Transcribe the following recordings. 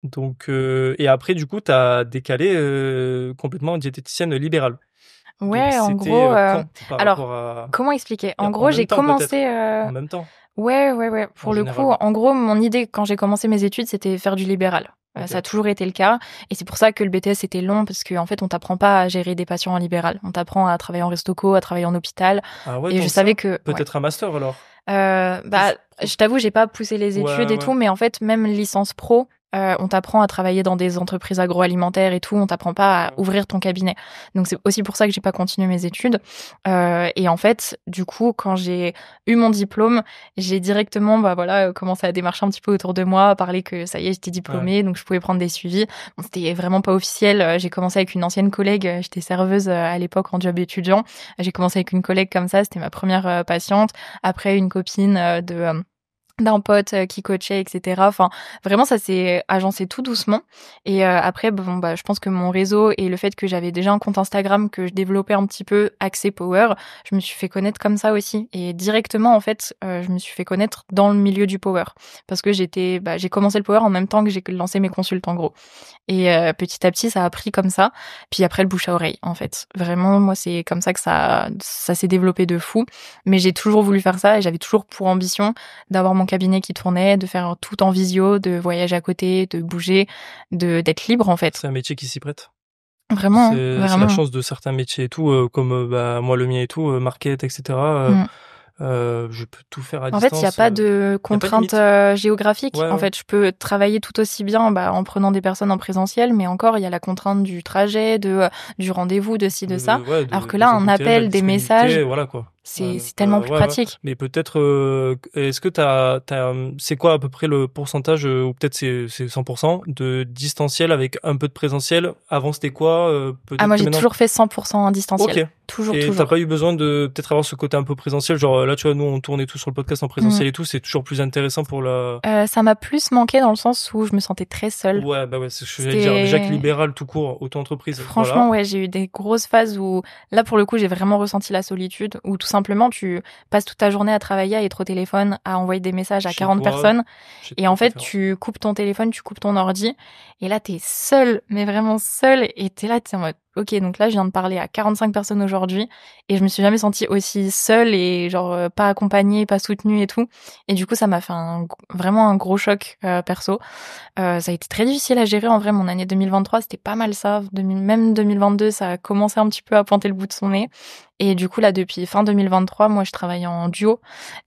Donc et après du coup, tu as décalé, complètement diététicienne libérale. Donc Ouais, en c'était, gros, quand par alors, rapport à comment expliquer? et En en gros, même j'ai temps commencé, peut-être? En même temps, ouais, ouais, ouais, en pour le coup, général? en gros, mon idée quand j'ai commencé mes études, c'était faire du libéral. Ça OK. a toujours été le cas et c'est pour ça que le BTS était long parce qu'en fait, on t'apprend pas à gérer des patients en libéral. On t'apprend à travailler en resto-co, à travailler en hôpital Ah ouais, et je tant que savais ça? que ouais. Peut-être un master alors? Bah, Plus pro je t'avoue, j'ai pas poussé les ouais, études et ouais. tout, mais en fait, même licence pro, on t'apprend à travailler dans des entreprises agroalimentaires et tout. On t'apprend pas à Ouais. ouvrir ton cabinet. Donc c'est aussi pour ça que j'ai pas continué mes études. Et en fait, du coup, quand j'ai eu mon diplôme, j'ai directement, bah voilà, commencé à démarcher un petit peu autour de moi, à parler que ça y est, j'étais Ouais. diplômée, donc je pouvais prendre des suivis. Bon, c'était vraiment pas officiel. J'ai commencé avec une ancienne collègue. J'étais serveuse à l'époque en job étudiant. J'ai commencé avec une collègue comme ça. C'était ma première patiente. Après, une copine d'un pote qui coachait, etc. Enfin, vraiment, ça s'est agencé tout doucement. Et après, bon, bah, je pense que mon réseau et le fait que j'avais déjà un compte Instagram que je développais un petit peu axé power, je me suis fait connaître comme ça aussi. Et directement, en fait, je me suis fait connaître dans le milieu du power. Parce que j'ai commencé le power en même temps que j'ai lancé mes consultes, en gros. Et petit à petit, ça a pris comme ça. Puis après, le bouche à oreille, en fait. Vraiment, moi, c'est comme ça que ça s'est développé de fou. Mais j'ai toujours voulu faire ça et j'avais toujours pour ambition d'avoir mon cabinet qui tournait, de faire tout en visio, de voyager à côté, de bouger, d'être libre, en fait. C'est un métier qui s'y prête. Vraiment, hein, C'est la vraiment. chance de certains métiers et tout, comme, bah, moi le mien et tout, market et cetera, Mm. je peux tout faire à En fait, il y a distance, pas de il y a pas de contraintes limite. géographiques. Ouais, En ouais. fait, je peux travailler tout aussi bien en prenant des personnes en présentiel, mais encore, il y a la contrainte du trajet, du rendez-vous, de ci, de ça. Ouais, Alors que là, des un embouteillages, la appel, des messages, disponibilité, voilà quoi. c'est tellement plus Ouais, ouais. pratique. Mais peut-être, est-ce que c'est quoi à peu près le pourcentage, ou peut-être c'est 100% de distanciel avec un peu de présentiel? Avant c'était quoi? Ah, Peut-être moi, que j'ai maintenant. toujours fait 100% en Ok. distanciel. Toujours, Et t'as toujours. pas eu besoin de peut-être avoir ce côté un peu présentiel, genre là tu vois nous on tourne et tout sur le podcast en Mm. présentiel et tout, c'est toujours plus intéressant pour la. Ça m'a plus manqué dans le sens où je me sentais très seule. Ouais, bah ouais, c'est ce que j'allais dire. Déjà que C'était libéral tout court, auto-entreprise, Franchement, voilà. ouais, j'ai eu des grosses phases où, là, pour le coup, j'ai vraiment ressenti la solitude, où tout simplement, tu passes toute ta journée à travailler, à être au téléphone, à envoyer des messages à Chez 40 toi, personnes. chez Et toi en de fait, préférence. tu coupes ton téléphone, tu coupes ton ordi. Et là, t'es seul, mais vraiment seul. Et t'es là, t'es en mode, ok, donc là, je viens de parler à 45 personnes aujourd'hui. Et je me suis jamais sentie aussi seule et genre, pas accompagnée, pas soutenue et tout. Et du coup, ça m'a fait vraiment un gros choc, perso. Ça a été très difficile à gérer en vrai. Mon année 2023, c'était pas mal ça. Même 2022, ça a commencé un petit peu à pointer le bout de son nez. Et du coup, là, depuis fin 2023, moi, je travaille en duo.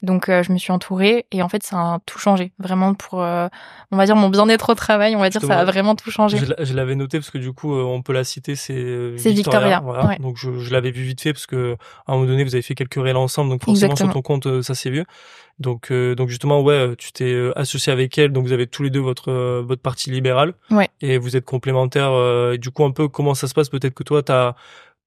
Donc, je me suis entourée. Et en fait, ça a tout changé. Vraiment pour, on va dire, mon bien-être au travail. On va dire, ça Justement, a vraiment tout changé. je l'avais noté parce que du coup, on peut la citer, c'est C'est Victoria, Victoria. voilà. Ouais, Donc je l'avais vu vite fait parce que à un moment donné, vous avez fait quelques réels ensemble, donc forcément sur exactement. ton compte, ça s'est vu. Donc justement, ouais, tu t'es associé avec elle, donc vous avez tous les deux votre partie libérale Ouais. et vous êtes complémentaires. Et du coup, un peu comment ça se passe? Peut-être que toi,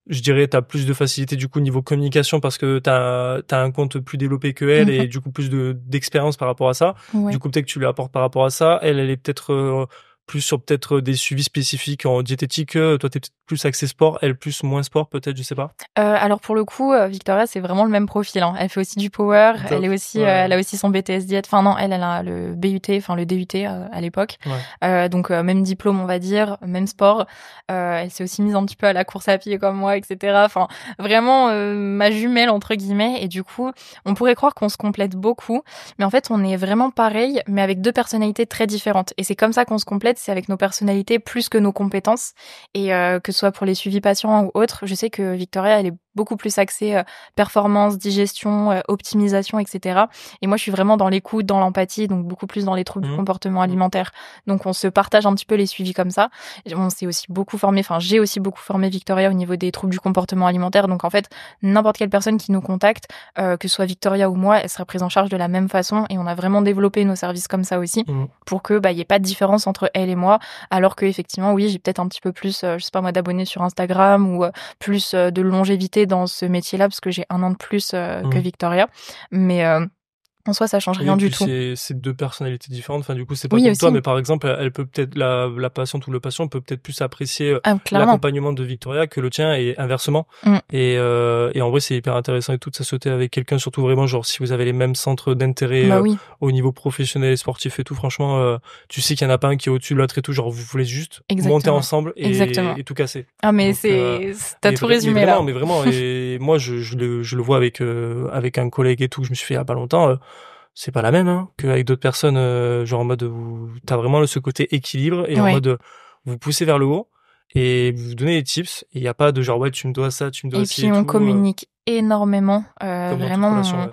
je dirais, t'as plus de facilité du coup niveau communication parce que t'as un compte plus développé que elle Mhm. et du coup plus d'expérience par rapport à ça. Du Ouais. coup, peut-être que tu lui apportes par rapport à ça. Elle est peut-être plus sur peut-être des suivis spécifiques en diététique. Toi, t'es peut-être plus axé sport, elle plus moins sport, peut-être, je sais pas. Alors pour le coup, Victoria, c'est vraiment le même profil, hein. Elle fait aussi du power, Top. elle Ouais. a aussi son BTS diète. Enfin non, elle a le BUT, enfin le DUT à l'époque. Ouais. Donc même diplôme, on va dire, même sport. Elle s'est aussi mise un petit peu à la course à pied comme moi, etc. Enfin vraiment ma jumelle entre guillemets. Et du coup, on pourrait croire qu'on se complète beaucoup, mais en fait, on est vraiment pareil, mais avec deux personnalités très différentes. Et c'est comme ça qu'on se complète, c'est avec nos personnalités plus que nos compétences. Et que ce soit pour les suivis patients ou autres, je sais que Victoria, elle est beaucoup plus axée performance, digestion, optimisation, etc. Et moi, je suis vraiment dans l'écoute, dans l'empathie, donc beaucoup plus dans les troubles du Mhm. comportement Mhm. alimentaire. Donc, on se partage un petit peu les suivis comme ça. On s'est aussi beaucoup formé, enfin, j'ai aussi beaucoup formé Victoria au niveau des troubles du comportement alimentaire. Donc, en fait, n'importe quelle personne qui nous contacte, que ce soit Victoria ou moi, elle sera prise en charge de la même façon. Et on a vraiment développé nos services comme ça aussi Mhm. pour que y ait pas de différence entre elle et moi, alors que effectivement, oui, j'ai peut-être un petit peu plus, je sais pas moi, d'abonnés sur Instagram ou plus de longévité dans ce métier-là parce que j'ai 1 an de plus que Mhm. Victoria. Mais en soi, ça change rien du tout. C'est deux personnalités différentes. Enfin, du coup, c'est pas Oui, comme aussi. toi, mais par exemple, elle peut peut-être, la patiente ou le patient peut peut-être plus apprécier Clairement. l'accompagnement de Victoria que le tien et inversement. Et en vrai, c'est hyper intéressant et tout de s'associer avec quelqu'un, surtout vraiment, genre, si vous avez les mêmes centres d'intérêt oui. au niveau professionnel et sportif et tout, franchement, tu sais qu'il y en a pas un qui est au-dessus de l'autre et tout, genre, vous voulez juste monter ensemble et tout casser. Ah, mais donc, t'as tout résumé mais là. Mais vraiment, et moi, je le vois avec un collègue et tout, je me suis fait il y a pas longtemps, c'est pas la même hein, qu'avec d'autres personnes, genre en mode t'as vraiment ce côté équilibre et en mode vous poussez vers le haut et vous vous donnez des tips et il y a pas de genre ouais tu me dois ça, tu me dois ci et tout. Et puis on communique énormément, comme vraiment. dans toute relation,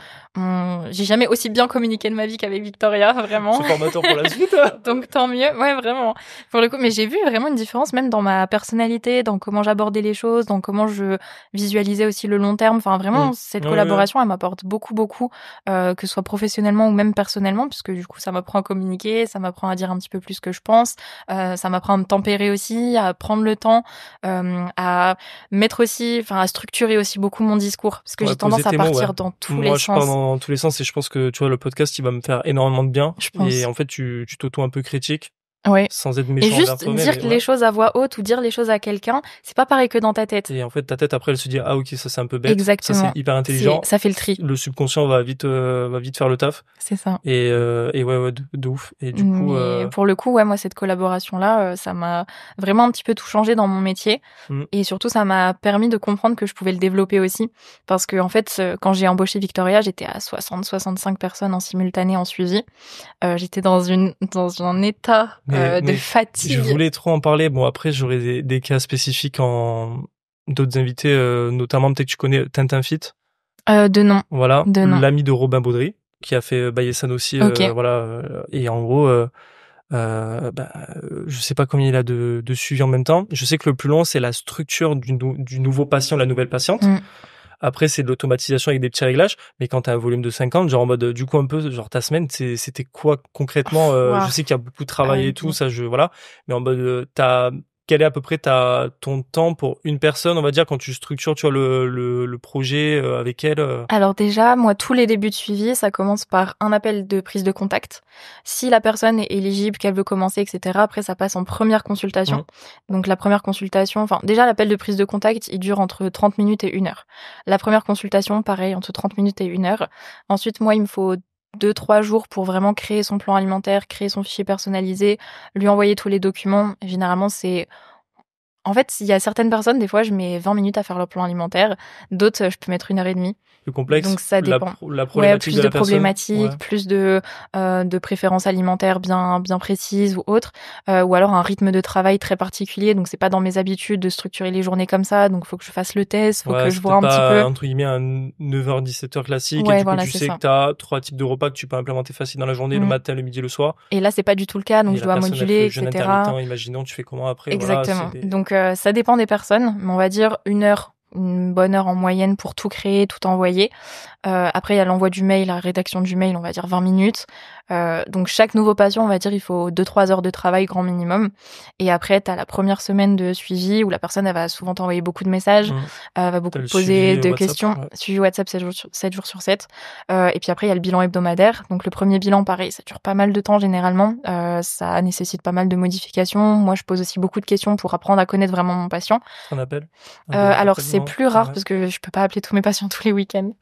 J'ai jamais aussi bien communiqué de ma vie qu'avec Victoria, vraiment. C'est formateur pour la suite. Donc tant mieux, ouais vraiment. Pour le coup, mais j'ai vu vraiment une différence même dans ma personnalité, dans comment j'abordais les choses, dans comment je visualisais aussi le long terme. Enfin vraiment, cette collaboration, elle m'apporte beaucoup, que ce soit professionnellement ou même personnellement, puisque du coup, ça m'apprend à communiquer, ça m'apprend à dire un petit peu plus ce que je pense, ça m'apprend à me tempérer aussi, à prendre le temps, à mettre aussi, enfin à structurer aussi beaucoup mon discours, parce que j'ai tendance à partir dans tous les sens. Moi, je pars dans tous les sens et je pense que tu vois le podcast, il va me faire énormément de bien. Je pense. Et en fait, tu t'auto un peu critique. Ouais. Sans être méchant. Et juste dire les choses à voix haute ou dire les choses à quelqu'un, c'est pas pareil que dans ta tête. Et en fait, ta tête après, elle se dit ah ok, ça c'est un peu bête. Exactement. Ça c'est hyper intelligent. Ça fait le tri. Le subconscient va vite faire le taf. C'est ça. Et ouais de ouf. Et du coup. Pour le coup, ouais, moi cette collaboration là, ça m'a vraiment un petit peu tout changé dans mon métier. Et surtout, ça m'a permis de comprendre que je pouvais le développer aussi, parce que en fait, quand j'ai embauché Victoria, j'étais à 60-65 personnes en simultané en suivi. J'étais dans un état de fatigue. Je voulais trop en parler. Bon, après, j'aurais des cas spécifiques en d'autres invités, notamment peut-être que tu connais Tintin Fit. De nom. Voilà. L'ami de Robin Baudry, qui a fait Bayessan aussi. Voilà. Et en gros, je sais pas combien il a de suivi en même temps. Je sais que le plus long, c'est la structure du nouveau patient, la nouvelle patiente. Après, c'est de l'automatisation avec des petits réglages. Mais quand t'as un volume de 50, genre en mode, du coup, un peu, genre ta semaine, c'était quoi concrètement? Je sais qu'il y a beaucoup de travail et tout, ça, voilà. Mais en mode, quel est à peu près ton temps pour une personne, on va dire, quand tu structures, tu vois, le projet avec elle? Alors déjà, moi, tous les débuts de suivi, ça commence par un appel de prise de contact. Si la personne est éligible, qu'elle veut commencer, etc., après, ça passe en première consultation. Donc la première consultation, enfin, déjà, l'appel de prise de contact, il dure entre 30 minutes et 1 heure. La première consultation, pareil, entre 30 minutes et 1 heure. Ensuite, moi, il me faut 2-3 jours pour vraiment créer son plan alimentaire, créer son fichier personnalisé, lui envoyer tous les documents. Généralement, en fait, il y a certaines personnes, des fois, je mets 20 minutes à faire leur plan alimentaire. D'autres, je peux mettre 1h30. Plus complexe. Donc ça dépend. La problématique plus de problématiques, plus de préférences alimentaires bien précises ou autres, ou alors un rythme de travail très particulier. Donc c'est pas dans mes habitudes de structurer les journées comme ça. Donc faut que je fasse le test, faut que je vois un petit peu. Entre guillemets un 9h-17h classique. Ouais, et du coup voilà, tu sais que t'as 3 types de repas que tu peux implémenter facilement dans la journée, le matin, le midi, le soir. Et là c'est pas du tout le cas, donc je dois moduler, etc. Imaginons tu fais comment après. Exactement. Voilà, donc ça dépend des personnes, mais on va dire 1 heure. Une bonne heure en moyenne pour tout créer, tout envoyer. Après, il y a l'envoi du mail, la rédaction du mail, on va dire 20 minutes. Donc, chaque nouveau patient, on va dire, il faut 2-3 heures de travail grand minimum. Et après, t'as la première semaine de suivi où la personne, elle va souvent t'envoyer beaucoup de messages, va beaucoup te poser de questions. Suivi WhatsApp 7 jours sur 7. Et puis après, il y a le bilan hebdomadaire. Donc, le premier bilan, pareil, ça dure pas mal de temps généralement. Ça nécessite pas mal de modifications. Moi, je pose aussi beaucoup de questions pour apprendre à connaître vraiment mon patient. On appelle alors, c'est plus rare parce que je peux pas appeler tous mes patients tous les week-ends,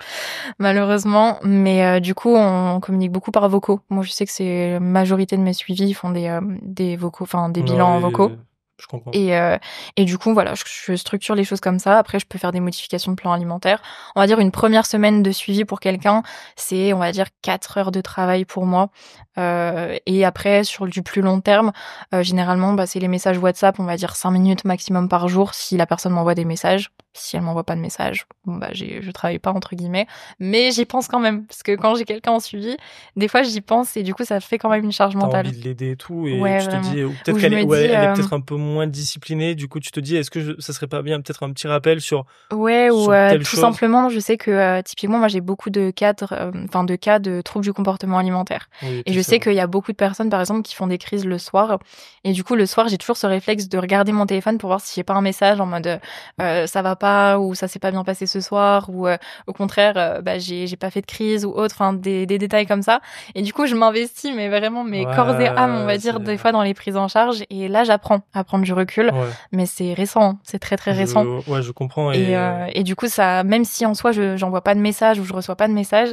malheureusement. Mais du coup, on communique beaucoup par vocaux. Moi, je sais que c'est la majorité de mes suivis, ils font des vocaux, enfin des bilans en vocaux. Je comprends. Et du coup, voilà, je structure les choses comme ça. Après, je peux faire des modifications de plan alimentaire. On va dire une première semaine de suivi pour quelqu'un, c'est, on va dire, 4 heures de travail pour moi. Et après, sur du plus long terme, généralement, c'est les messages WhatsApp, on va dire 5 minutes maximum par jour si la personne m'envoie des messages. Si elle m'envoie pas de messages, je travaille pas, entre guillemets. Mais j'y pense quand même. Parce que quand j'ai quelqu'un en suivi, des fois, j'y pense et du coup, ça fait quand même une charge mentale. T'as envie de l'aider et tout. Et ouais, tu te dis, ou peut-être elle est peut-être un peu moins disciplinée. Du coup, tu te dis, est-ce que ça serait pas bien peut-être un petit rappel sur tout simplement, je sais que typiquement, moi, j'ai beaucoup de cas de troubles du comportement alimentaire. Oui, et je sais qu'il y a beaucoup de personnes, par exemple, qui font des crises le soir. Et du coup, le soir, j'ai toujours ce réflexe de regarder mon téléphone pour voir si j'ai pas un message en mode ça va pas, ou ça s'est pas bien passé ce soir, ou au contraire, j'ai pas fait de crise ou autre, enfin des détails comme ça. Et du coup, je m'investis, mais vraiment, corps et âme, on va dire, des fois dans les prises en charge. Et là, j'apprends à prendre du recul, mais c'est récent, c'est très très récent. Je comprends. Et du coup, ça, même si en soi, j'envoie pas de message ou je reçois pas de message,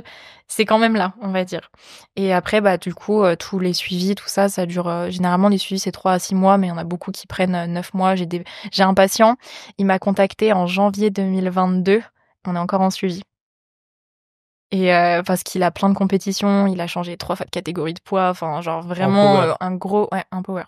c'est quand même là, on va dire. Et après, du coup, tous les suivis, tout ça, ça dure, généralement, les suivis, c'est 3 à 6 mois, mais il y en a beaucoup qui prennent 9 mois. J'ai un patient, il m'a contacté en janvier 2022. On est encore en suivi. Et parce qu'il a plein de compétitions, il a changé 3 fois de catégorie de poids, enfin, genre vraiment un gros, un power.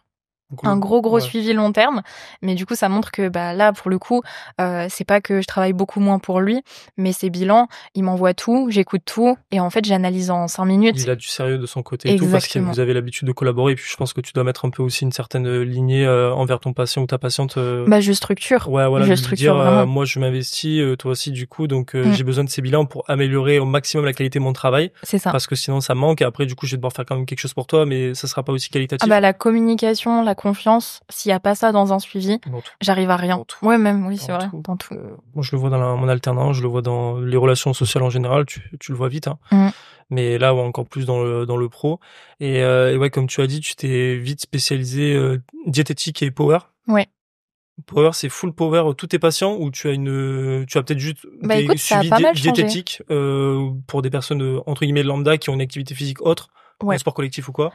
Un gros suivi long terme, mais du coup ça montre que là pour le coup c'est pas que je travaille beaucoup moins pour lui, mais ses bilans, il m'envoie tout, j'écoute tout et en fait j'analyse en 5 minutes. Il a du sérieux de son côté et tout, parce que vous avez l'habitude de collaborer, et puis je pense que tu dois mettre un peu aussi une certaine lignée envers ton patient ou ta patiente. Je structure. Je structure vraiment. Moi je m'investis, toi aussi du coup, donc j'ai besoin de ces bilans pour améliorer au maximum la qualité de mon travail. C'est ça. Parce que sinon ça manque, et après du coup je vais devoir faire quand même quelque chose pour toi, mais ça sera pas aussi qualitatif. La communication, la confiance, s'il y a pas ça dans un suivi, j'arrive à rien. Ouais, même, oui, c'est vrai, dans tout. Moi, je le vois dans mon alternance, je le vois dans les relations sociales en général, tu le vois vite, hein. Mais là, encore plus dans le pro. Et ouais, comme tu as dit, tu t'es vite spécialisé diététique et power. Ouais. Power, c'est full power tous tes patients, ou tu as peut-être juste des suivis diététiques pour des personnes entre guillemets lambda qui ont une activité physique autre. Ouais. Un sport collectif ou quoi?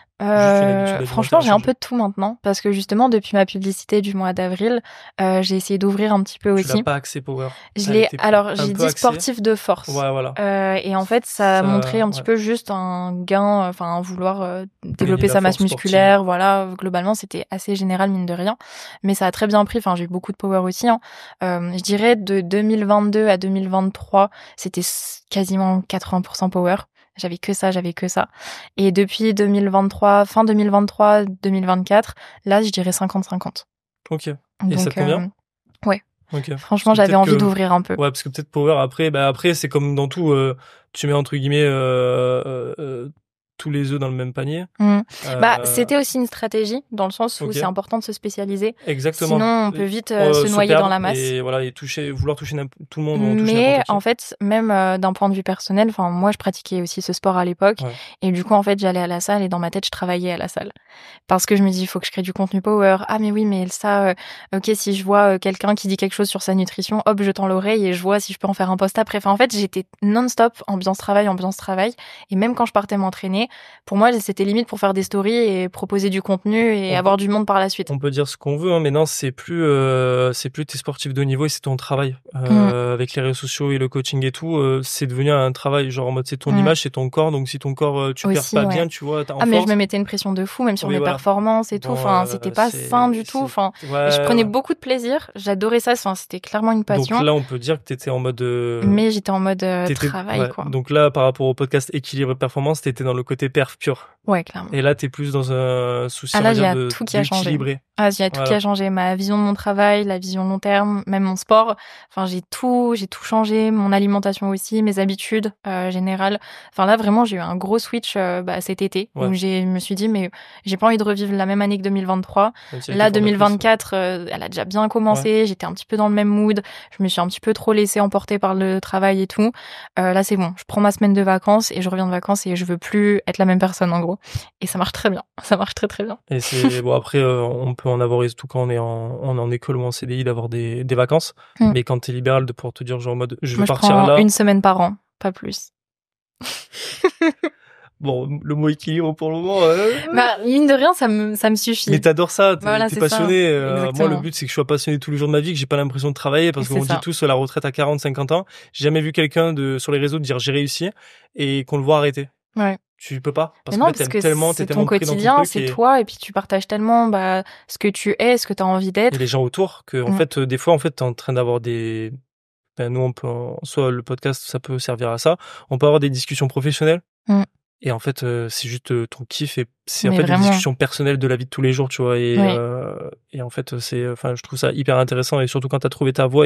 Franchement, j'ai un peu de tout maintenant, parce que justement, depuis ma publicité du mois d'avril, j'ai essayé d'ouvrir un petit peu aussi. Tu l'as pas axé power? J'ai dit sportif de force. Ouais, voilà. Et en fait, ça a montré un petit peu juste un gain, enfin, vouloir développer sa masse musculaire. Sportive. Voilà, globalement, c'était assez général, mine de rien. Mais ça a très bien pris. Enfin, j'ai eu beaucoup de power aussi, hein. Je dirais de 2022 à 2023, c'était quasiment 80% power. J'avais que ça. Et depuis 2023, fin 2023, 2024, là, je dirais 50-50. Ok. Et ça te convient? Ouais. Okay. Franchement, j'avais envie d'ouvrir un peu. Ouais, parce que peut-être power après, c'est comme dans tout, tu mets entre guillemets tous les œufs dans le même panier. C'était aussi une stratégie, dans le sens où c'est important de se spécialiser. Exactement. Sinon, on peut vite se noyer dans la masse. Et voilà, et vouloir toucher tout le monde. Mais en fait, même d'un point de vue personnel, enfin, moi, je pratiquais aussi ce sport à l'époque. Ouais. Et du coup, en fait, j'allais à la salle et dans ma tête, je travaillais à la salle. Parce que je me dis, il faut que je crée du contenu power. Ah, mais oui, mais ça, ok, si je vois quelqu'un qui dit quelque chose sur sa nutrition, hop, je tends l'oreille et je vois si je peux en faire un post après. Enfin, en fait, j'étais non-stop, ambiance travail. Et même quand je partais m'entraîner, pour moi, c'était limite pour faire des stories et proposer du contenu et avoir du monde par la suite. On peut dire ce qu'on veut, hein, mais non, c'est plus tes sportifs de haut niveau et c'est ton travail. Avec les réseaux sociaux et le coaching et tout, c'est devenu un travail, genre en mode c'est ton image, c'est ton corps, donc si ton corps tu perds pas bien, tu vois, t'as en force. Mais je me mettais une pression de fou, même sur mes performances et tout. Enfin, c'était pas sain du tout. Enfin, je prenais beaucoup de plaisir. J'adorais ça. Enfin, c'était clairement une passion. Donc là, on peut dire que t'étais en mode. Mais j'étais en mode travail, quoi. Donc là, par rapport au podcast Équilibre Performance, t'étais dans le côté perf pur. Ouais, clairement. Et là, t'es plus dans un souci là, de tout qui a changé. d'équilibrer. Il y a tout qui a changé. Ma vision de mon travail, la vision long terme, même mon sport. Enfin, j'ai tout changé. Mon alimentation aussi, mes habitudes générales. Enfin, là, vraiment, j'ai eu un gros switch cet été où je me suis dit, mais j'ai pas envie de revivre la même année que 2023. Là, 2024, elle a déjà bien commencé. Ouais. J'étais un petit peu dans le même mood. Je me suis un petit peu trop laissée emporter par le travail et tout. Là, c'est bon. Je prends ma semaine de vacances et je reviens de vacances et je veux plus être la même personne, en gros. Et ça marche très bien. Ça marche très, très bien. Et c'est bon, après, on peut en avoir, tout quand on est en école ou en CDI, d'avoir des vacances. Mais quand t'es libéral, de pouvoir te dire, genre, en mode, je veux partir là. Une semaine par an, pas plus. Bon, le mot équilibre pour le moment. Mine de rien, ça me suffit. Mais t'adores ça, t'es passionné. Moi, le but, c'est que je sois passionné tous les jours de ma vie, que j'ai pas l'impression de travailler, parce qu'on dit tous la retraite à 40, 50 ans. J'ai jamais vu quelqu'un sur les réseaux dire j'ai réussi et qu'on le voit arrêter. Ouais. Tu peux pas. Parce que c'est ton quotidien, c'est toi, et puis tu partages tellement, ce que tu es, ce que t'as envie d'être. Et les gens autour, que, en fait, des fois, en fait, t'es en train d'avoir nous, on peut, soit le podcast, ça peut servir à ça. On peut avoir des discussions professionnelles. Et en fait, c'est juste ton kiff, et c'est en fait des discussions personnelles de la vie de tous les jours, tu vois. Et en fait, je trouve ça hyper intéressant, et surtout quand t'as trouvé ta voie.